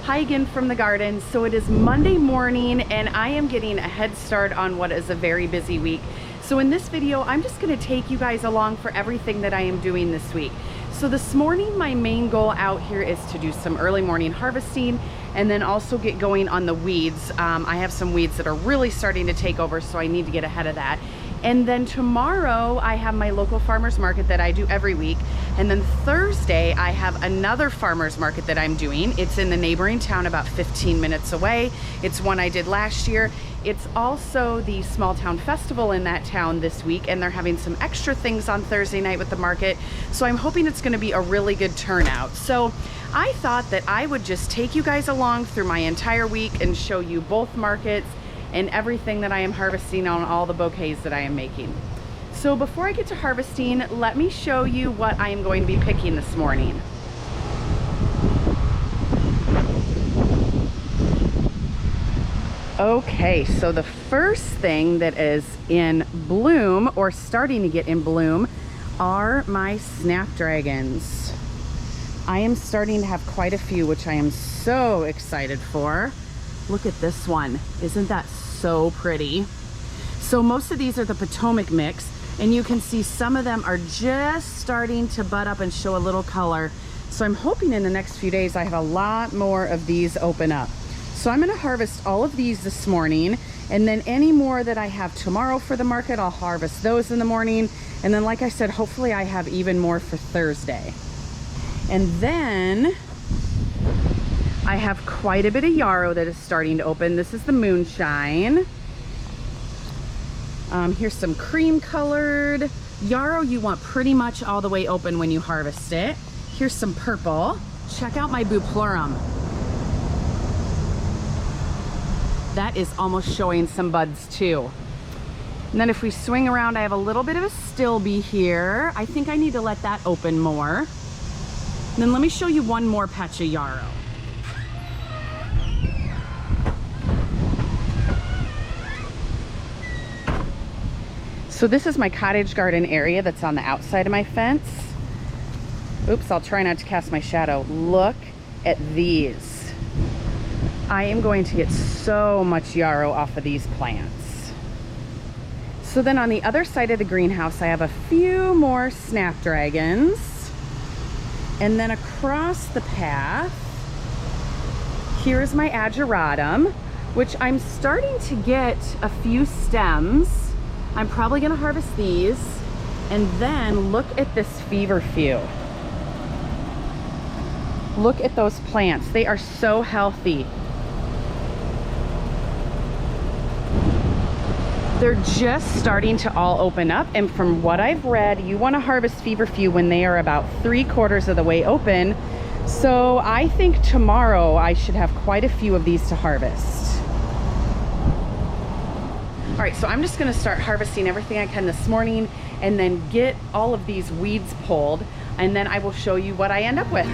Hi again from the garden. So it is Monday morning and I am getting a head start on what is a very busy week. So in this video, I'm just going to take you guys along for everything that I am doing this week. So this morning, my main goal out here is to do some early morning harvesting and then also get going on the weeds. I have some weeds that are really starting to take over, so I need to get ahead of that. And then tomorrow I have my local farmers market that I do every week. And then Thursday I have another farmers market that I'm doing. It's in the neighboring town about 15 minutes away. It's one I did last year. It's also the small town festival in that town this week, and they're having some extra things on Thursday night with the market. So I'm hoping it's gonna be a really good turnout. So I thought that I would just take you guys along through my entire week and show you both markets and everything that I am harvesting on all the bouquets that I am making. So before I get to harvesting, let me show you what I am going to be picking this morning. Okay, so the first thing that is in bloom or starting to get in bloom are my snapdragons. I am starting to have quite a few, which I am so excited for. Look at this one. Isn't that so pretty? So most of these are the Potomac mix, and you can see some of them are just starting to bud up and show a little color. So I'm hoping in the next few days I have a lot more of these open up. So I'm gonna harvest all of these this morning, and then any more that I have tomorrow for the market, I'll harvest those in the morning. And then, like I said, hopefully I have even more for Thursday. And then I have quite a bit of yarrow that is starting to open. This is the moonshine. Here's some cream colored. Yarrow you want pretty much all the way open when you harvest it. Here's some purple. Check out my buplorum. That is almost showing some buds too. And then if we swing around, I have a little bit of a stilby here. I think I need to let that open more. And then let me show you one more patch of yarrow. So this is my cottage garden area that's on the outside of my fence. Oops, I'll try not to cast my shadow. Look at these. I am going to get so much yarrow off of these plants. So then on the other side of the greenhouse, I have a few more snapdragons. And then across the path, here's my ageratum, which I'm starting to get a few stems. I'm probably gonna harvest these. And then look at this feverfew. Look at those plants. They are so healthy. They're just starting to all open up, and from what I've read, you want to harvest feverfew when they are about 3/4 of the way open. So I think tomorrow I should have quite a few of these to harvest. All right, so I'm just going to start harvesting everything I can this morning and then get all of these weeds pulled, and then I will show you what I end up with.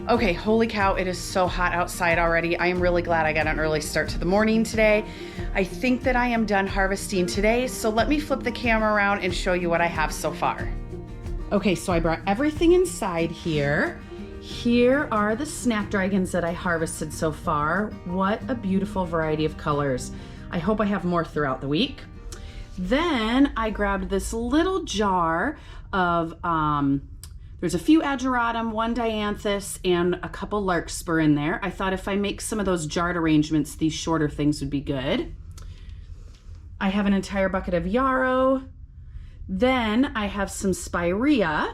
Okay, holy cow, it is so hot outside already. I am really glad I got an early start to the morning today. I think that I am done harvesting today, so let me flip the camera around and show you what I have so far. Okay, so I brought everything inside here. Here are the snapdragons that I harvested so far. What a beautiful variety of colors. I hope I have more throughout the week. Then I grabbed this little jar of there's a few ageratum, one dianthus, and a couple larkspur in there. I thought if I make some of those jarred arrangements, these shorter things would be good. I have an entire bucket of yarrow. Then I have some spirea.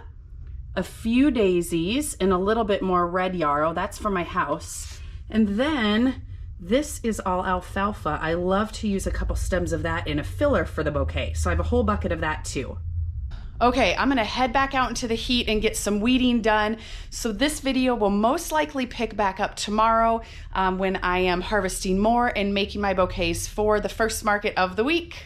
a few daisies, and a little bit more red yarrow. That's for my house. And then this is all alfalfa. I love to use a couple stems of that in a filler for the bouquet. So I have a whole bucket of that too. Okay, I'm gonna head back out into the heat and get some weeding done. So this video will most likely pick back up tomorrow when I am harvesting more and making my bouquets for the first market of the week.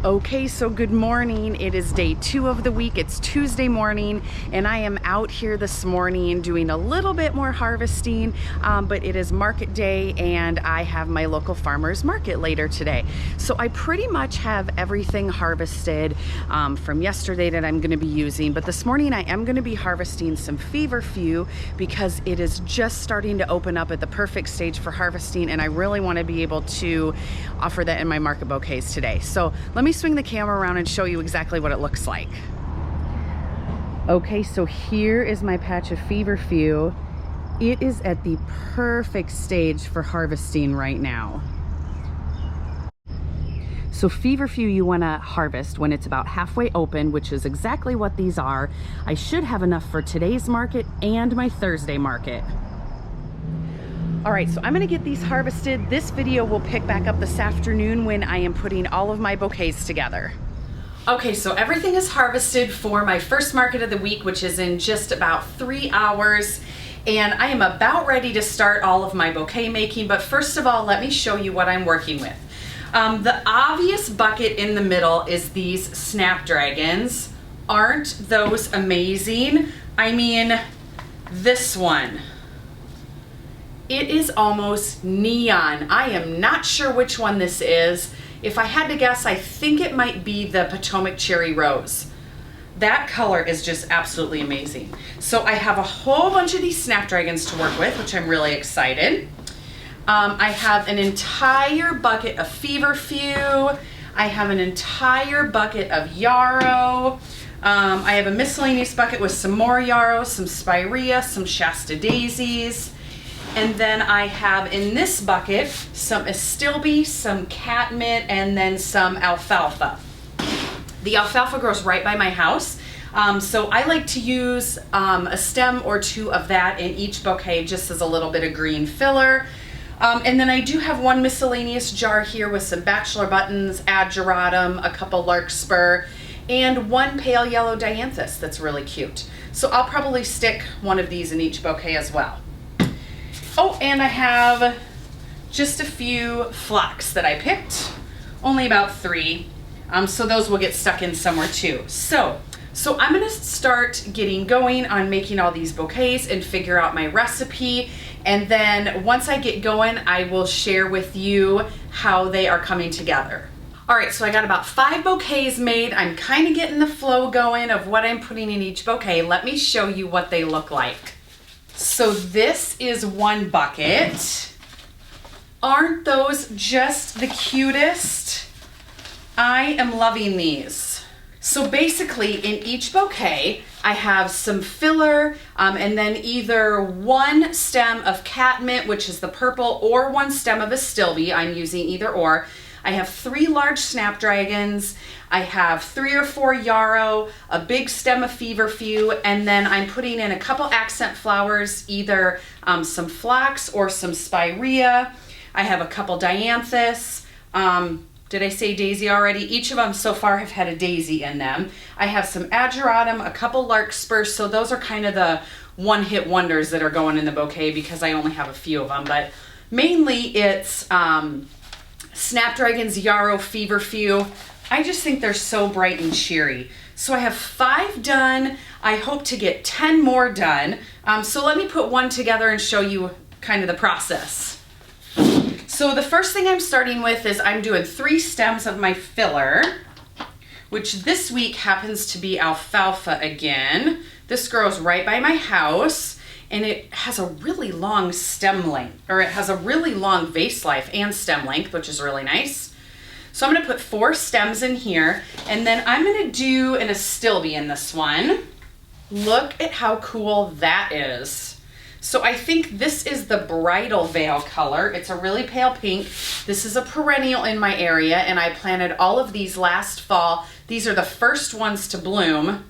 Okay, so good morning. It is day 2 of the week. It's Tuesday morning, and I am out here this morning doing a little bit more harvesting, but it is market day and I have my local farmers market later today. So I pretty much have everything harvested from yesterday that I'm gonna be using, but this morning I am gonna be harvesting some feverfew because it is just starting to open up at the perfect stage for harvesting, and I really wanna be able to offer that in my market bouquets today. So let me swing the camera around and show you exactly what it looks like. Okay, so here is my patch of feverfew. It is at the perfect stage for harvesting right now. So feverfew you want to harvest when it's about halfway open, which is exactly what these are. I should have enough for today's market and my Thursday market. All right, so I'm gonna get these harvested. This video will pick back up this afternoon when I am putting all of my bouquets together. Okay, so everything is harvested for my first market of the week, which is in just about 3 hours. And I am about ready to start all of my bouquet making, but first of all, let me show you what I'm working with. The obvious bucket in the middle is these snapdragons. Aren't those amazing? I mean, this one. It is almost neon. I am not sure which one this is. If I had to guess, I think it might be the Potomac Cherry Rose. That color is just absolutely amazing. So I have a whole bunch of these snapdragons to work with, which I'm really excited. I have an entire bucket of feverfew. I have an entire bucket of yarrow. I have a miscellaneous bucket with some more yarrow, some spirea, some Shasta daisies. And then I have in this bucket some astilbe, some catmint, and then some alfalfa. The alfalfa grows right by my house, so I like to use a stem or 2 of that in each bouquet just as a little bit of green filler. And then I do have one miscellaneous jar here with some bachelor buttons, ageratum, a couple larkspur, and one pale yellow dianthus that's really cute. So I'll probably stick one of these in each bouquet as well. Oh, and I have just a few phlox that I picked, only about 3. So those will get stuck in somewhere too. So I'm gonna start getting going on making all these bouquets and figure out my recipe. And then once I get going, I will share with you how they are coming together. All right, so I got about 5 bouquets made. I'm kind of getting the flow going of what I'm putting in each bouquet. Let me show you what they look like. So this is one bucket. Aren't those just the cutest? I am loving these. So basically in each bouquet, I have some filler and then either 1 stem of catmint, which is the purple, or 1 stem of astilbe. I'm using either or. I have 3 large snapdragons. I have 3 or 4 yarrow, a big stem of feverfew, and then I'm putting in a couple accent flowers, either some phlox or some spirea. I have a couple dianthus. Did I say daisy already? Each of them so far have had a daisy in them. I have some ageratum, a couple larkspurs, so those are kind of the one-hit wonders that are going in the bouquet because I only have a few of them, but mainly it's snapdragons, yarrow, feverfew. I just think they're so bright and cheery. So I have 5 done. I hope to get 10 more done. So let me put one together and show you kind of the process. So the first thing I'm starting with is I'm doing 3 stems of my filler, which this week happens to be alfalfa again. This grows right by my house. And it has a really long stem length, or it has a really long vase life and stem length, which is really nice. So I'm gonna put 4 stems in here, and then I'm gonna do an astilbe in this one. Look at how cool that is. So I think this is the bridal veil color. It's a really pale pink. This is a perennial in my area, and I planted all of these last fall. These are the first ones to bloom.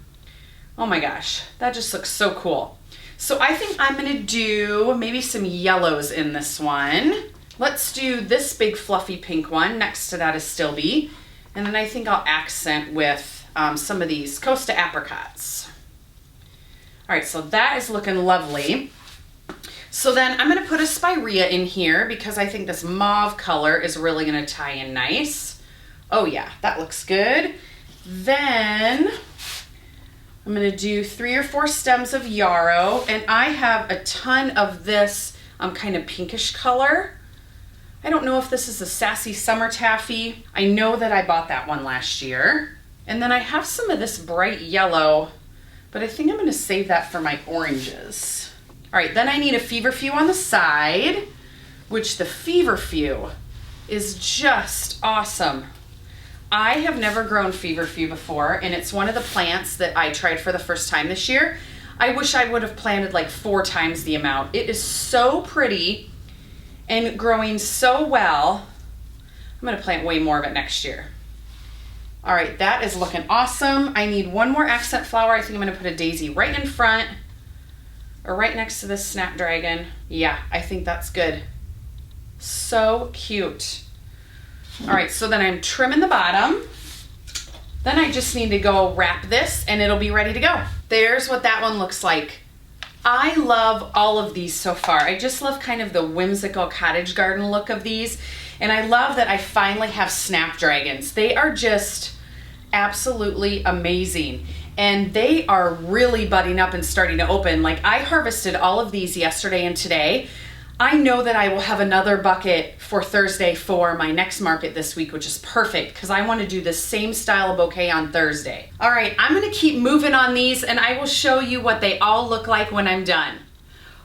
Oh my gosh, that just looks so cool. So I think I'm gonna do maybe some yellows in this one. Let's do this big fluffy pink one. Next to that is Stilby. And then I think I'll accent with some of these Costa apricots. All right, so that is looking lovely. So then I'm gonna put a spirea in here because I think this mauve color is really gonna tie in nice. Oh yeah, that looks good. Then I'm gonna do 3 or 4 stems of yarrow, and I have a ton of this kind of pinkish color. I don't know if this is a Sassy Summer Taffy. I know that I bought that one last year. And then I have some of this bright yellow, but I think I'm gonna save that for my oranges. All right, then I need a feverfew on the side, which the feverfew is just awesome. I have never grown feverfew before, and it's one of the plants that I tried for the first time this year. I wish I would have planted like 4 times the amount. It is so pretty and growing so well. I'm gonna plant way more of it next year. All right, that is looking awesome. I need one more accent flower. I think I'm gonna put a daisy right in front or right next to this snapdragon. Yeah, I think that's good. So cute. All right, so then I'm trimming the bottom. Then I just need to go wrap this and it'll be ready to go. There's what that one looks like. I love all of these so far. I just love kind of the whimsical cottage garden look of these. And I love that I finally have snapdragons. They are just absolutely amazing. And they are really budding up and starting to open. Like, I harvested all of these yesterday and today. I know that I will have another bucket for Thursday for my next market this week, which is perfect because I want to do the same style of bouquet on Thursday. All right, I'm going to keep moving on these and I will show you what they all look like when I'm done.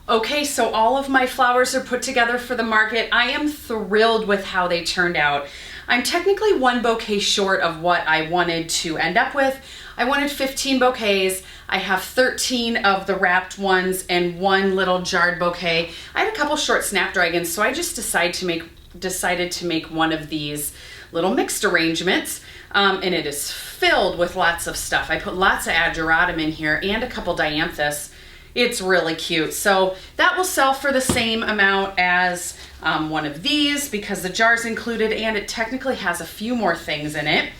Okay, so all of my flowers are put together for the market. I am thrilled with how they turned out. I'm technically 1 bouquet short of what I wanted to end up with. I wanted 15 bouquets. I have 13 of the wrapped ones and 1 little jarred bouquet. I had a couple short snapdragons, so I just decided to make one of these little mixed arrangements, and it is filled with lots of stuff. I put lots of ageratum in here and a couple dianthus. It's really cute. So that will sell for the same amount as one of these because the jar's included and it technically has a few more things in it.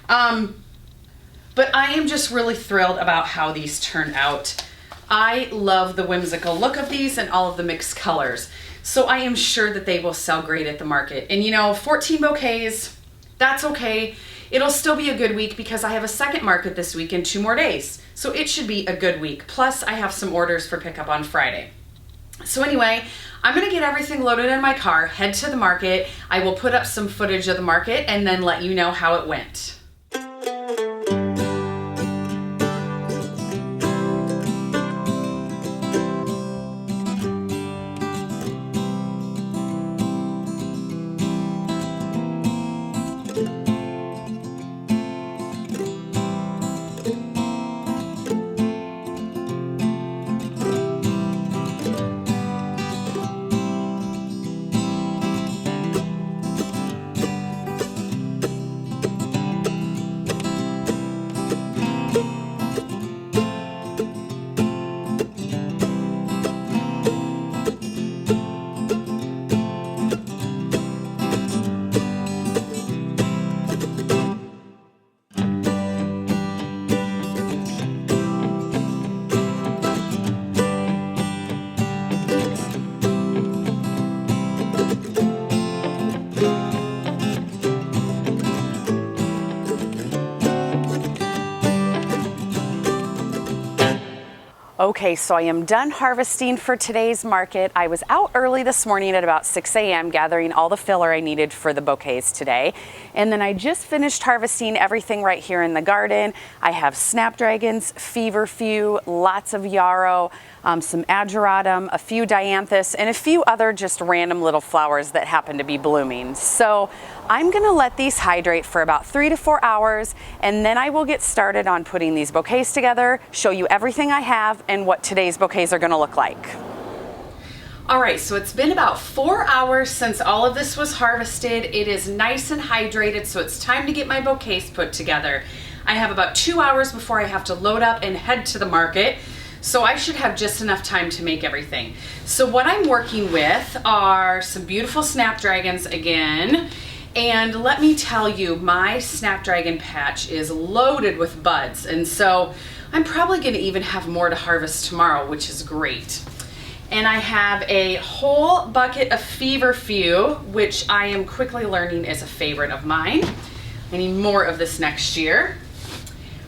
But I am just really thrilled about how these turned out. I love the whimsical look of these and all of the mixed colors. So I am sure that they will sell great at the market. And you know, 14 bouquets, that's okay. It'll still be a good week because I have a second market this week in 2 more days. So it should be a good week. Plus I have some orders for pickup on Friday. So anyway, I'm gonna get everything loaded in my car, head to the market. I will put up some footage of the market and then let you know how it went. Okay, so I am done harvesting for today's market. I was out early this morning at about 6 a.m. gathering all the filler I needed for the bouquets today. And then I just finished harvesting everything right here in the garden. I have snapdragons, feverfew, lots of yarrow, some ageratum, a few dianthus, and a few other just random little flowers that happen to be blooming. So I'm gonna let these hydrate for about 3 to 4 hours, and then I will get started on putting these bouquets together, show you everything I have and what today's bouquets are gonna look like. All right, so it's been about 4 hours since all of this was harvested. It is nice and hydrated, so it's time to get my bouquets put together. I have about 2 hours before I have to load up and head to the market. So I should have just enough time to make everything. So what I'm working with are some beautiful snapdragons again. And let me tell you, my snapdragon patch is loaded with buds. And so I'm probably gonna even have more to harvest tomorrow, which is great. And I have a whole bucket of feverfew, which I am quickly learning is a favorite of mine. I need more of this next year.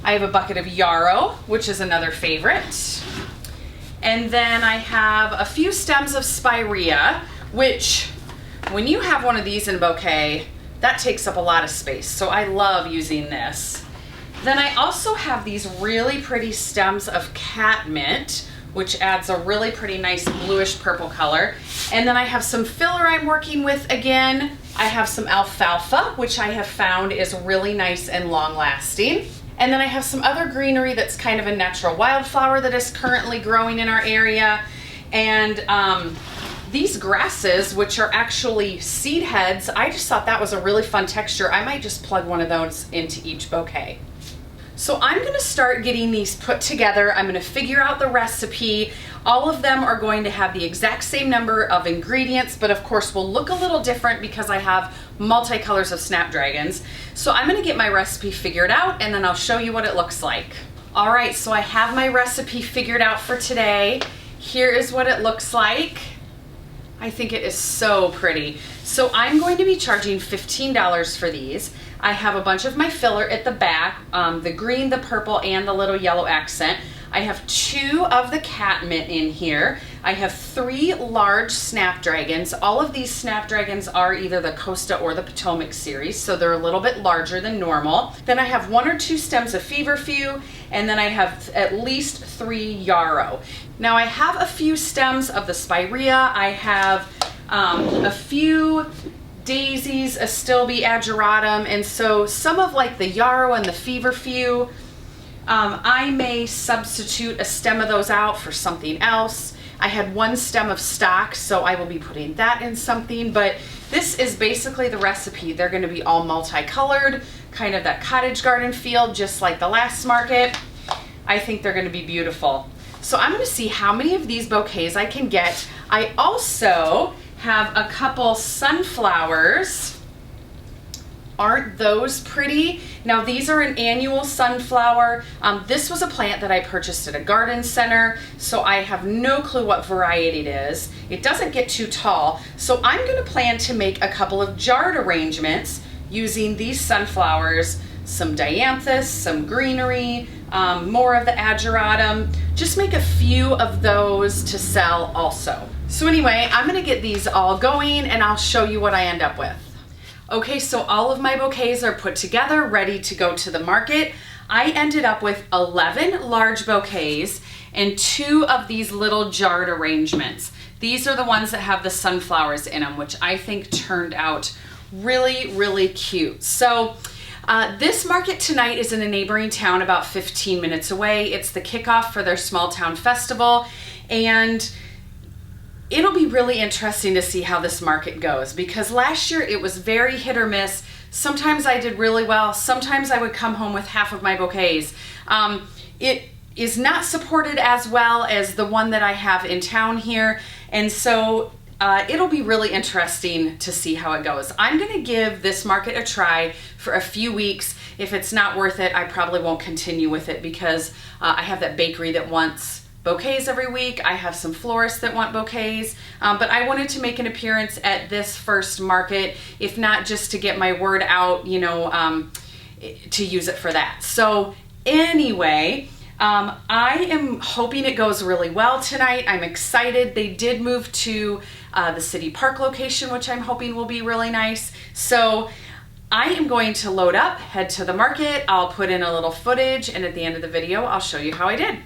I have a bucket of yarrow, which is another favorite. And then I have a few stems of spirea, which when you have one of these in a bouquet, that takes up a lot of space. So I love using this. Then I also have these really pretty stems of catmint, which adds a really pretty nice bluish purple color. And then I have some filler I'm working with again. I have some alfalfa, which I have found is really nice and long lasting. And then I have some other greenery that's kind of a natural wildflower that is currently growing in our area. And these grasses, which are actually seed heads, I just thought that was a really fun texture. I might just plug one of those into each bouquet. So I'm gonna start getting these put together. I'm gonna figure out the recipe. All of them are going to have the exact same number of ingredients, but of course will look a little different because I have multicolors of snapdragons. So I'm gonna get my recipe figured out and then I'll show you what it looks like. All right, so I have my recipe figured out for today. Here is what it looks like. I think it is so pretty. So I'm going to be charging $15 for these. I have a bunch of my filler at the back, the green, the purple, and the little yellow accent. I have 2 of the catmint in here. I have 3 large snapdragons. All of these snapdragons are either the Costa or the Potomac series, so they're a little bit larger than normal. Then I have 1 or 2 stems of feverfew, and then I have at least 3 yarrow. Now I have a few stems of the spirea. I have a few daisies, astilbe, ageratum, and so some of like the yarrow and the feverfew, I may substitute a stem of those out for something else. I had 1 stem of stock, so I will be putting that in something, but this is basically the recipe. They're gonna be all multicolored, kind of that cottage garden feel, just like the last market. I think they're gonna be beautiful. So I'm gonna see how many of these bouquets I can get. I also have a couple sunflowers. Aren't those pretty? Now these are an annual sunflower. This was a plant that I purchased at a garden center, so I have no clue what variety it is. It doesn't get too tall, so I'm gonna plan to make a couple of jarred arrangements using these sunflowers, some dianthus, some greenery, more of the ageratum. Just make a few of those to sell also. So anyway, I'm gonna get these all going and I'll show you what I end up with. Okay, so all of my bouquets are put together, ready to go to the market. I ended up with 11 large bouquets and 2 of these little jarred arrangements. These are the ones that have the sunflowers in them, which I think turned out really, really cute. So this market tonight is in a neighboring town about 15 minutes away. It's the kickoff for their small town festival, and it'll be really interesting to see how this market goes, because last year it was very hit or miss. Sometimes I did really well. Sometimes I would come home with half of my bouquets. It is not supported as well as the one that I have in town here. And so it'll be really interesting to see how it goes. I'm gonna give this market a try for a few weeks. If it's not worth it, I probably won't continue with it, because I have that bakery that wants bouquets every week. I have some florists that want bouquets, but I wanted to make an appearance at this first market, if not just to get my word out, you know, to use it for that. So anyway, I am hoping it goes really well tonight. I'm excited. They did move to the City Park location, which I'm hoping will be really nice. So I am going to load up, head to the market. I'll put in a little footage, and at the end of the video, I'll show you how I did.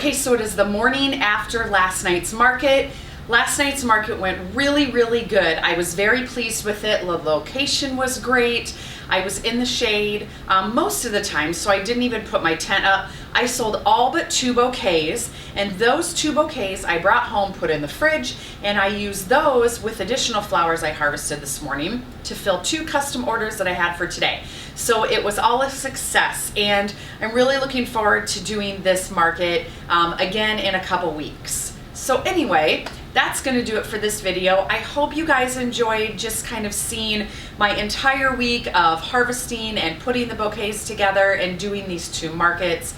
Okay, so it is the morning after last night's market. Last night's market went really, really good. I was very pleased with it. The location was great. I was in the shade most of the time, so I didn't even put my tent up. I sold all but 2 bouquets, and those 2 bouquets I brought home, put in the fridge, and I used those with additional flowers I harvested this morning to fill 2 custom orders that I had for today. So it was all a success, and I'm really looking forward to doing this market again in a couple weeks. So anyway, that's going to do it for this video. I hope you guys enjoyed just kind of seeing my entire week of harvesting and putting the bouquets together and doing these 2 markets.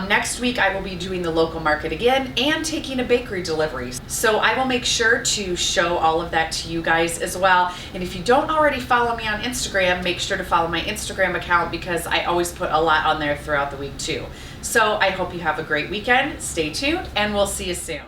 Next week I will be doing the local market again and taking a bakery delivery. So I will make sure to show all of that to you guys as well. And if you don't already follow me on Instagram, make sure to follow my Instagram account because I always put a lot on there throughout the week too. So I hope you have a great weekend. Stay tuned and we'll see you soon.